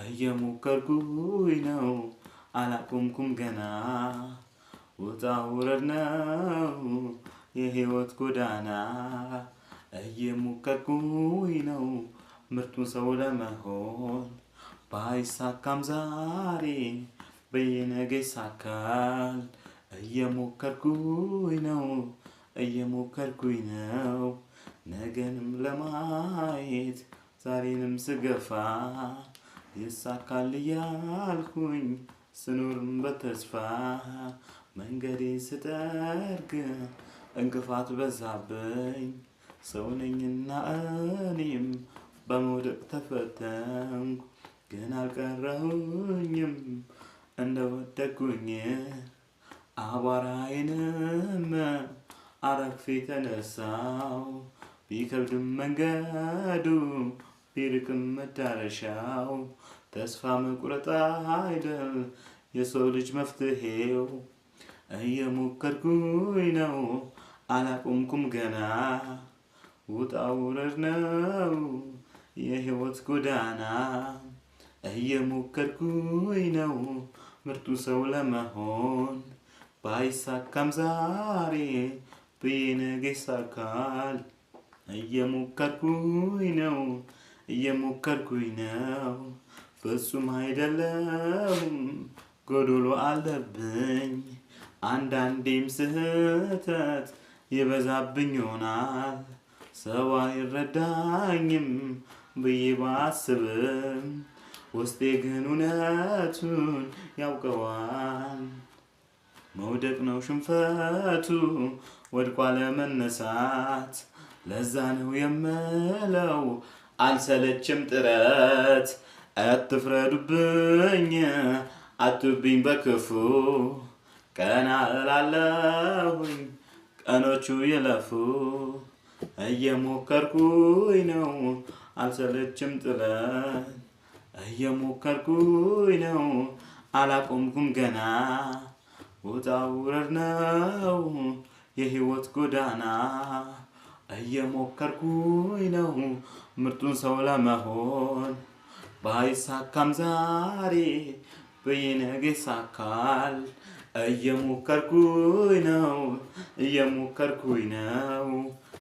እየሞከርኩኝ ነው አላቆምኩም ገና ውጣ ውረድ ነው የህይወት ጎዳና እየሞከርኩኝ ነው ምርጡን ሰው ለመሆን ባይሳካም ዛሬ በየነገ ይሳካል እየሞከርኩኝ ነው ነገንም ለማየት ዛሬንም ስገፋ ይሳካል እያልኩኝ ስኖርም በተስፋ መንገዴን ስጠርግ እንቅፋት በዛብኝ ሰው ነኝና እኔም በመውደቅ ተፈተንኩ ግን አልቀረሁኝም እንደወደቅኩኝ አቧራዬንም አረግፌ ተነሳው ቢከብድም መንገዱ ቢርቅም መዳረሻው ተስፋ መቁረጥ አይደል የሰው ልጅ መፍትሄው እየሞከርኩኝ ነው አላቆምኩም ገና ውጣ ውረድ ነው የህይወት ጎዳና እየሞከርኩኝ ነው ምርጡ ሰው ለመሆን ባይሳካም ዛሬ በነገ ይሳካል እየሞከርኩኝ ነው ፍጹም አይደለም ጎዶሎ አለብኝ አንዳንዴም ስህተት ይበዛብኝ ይሆናል ሰው አይረዳኝም ብዬ ባስብም ውስጤ ግን እውነቱን ያውቀዋል መውደቅ ነው ሽንፈቱ ወድቆ አለመነሳት ለዛ ነው የምለው አልሰለችም ጥረት አትፍረዱብኝ አትብኝ በክፉ ቀና እላለሁኝ ቀኖቹ ይለፉ እየሞከርኩኝ ነው አልሰለችም ጥረት እየሞከርኩኝ ነው አላቆምኩም ገና ውጣ ውረድ ነው የህይወት ጎዳና እየሞከርኩኝ ነው ምርጡን ሰው ለመሆን ባይሳካም ዛሬ በነገ ይሳካል እየሞከርኩኝ ነው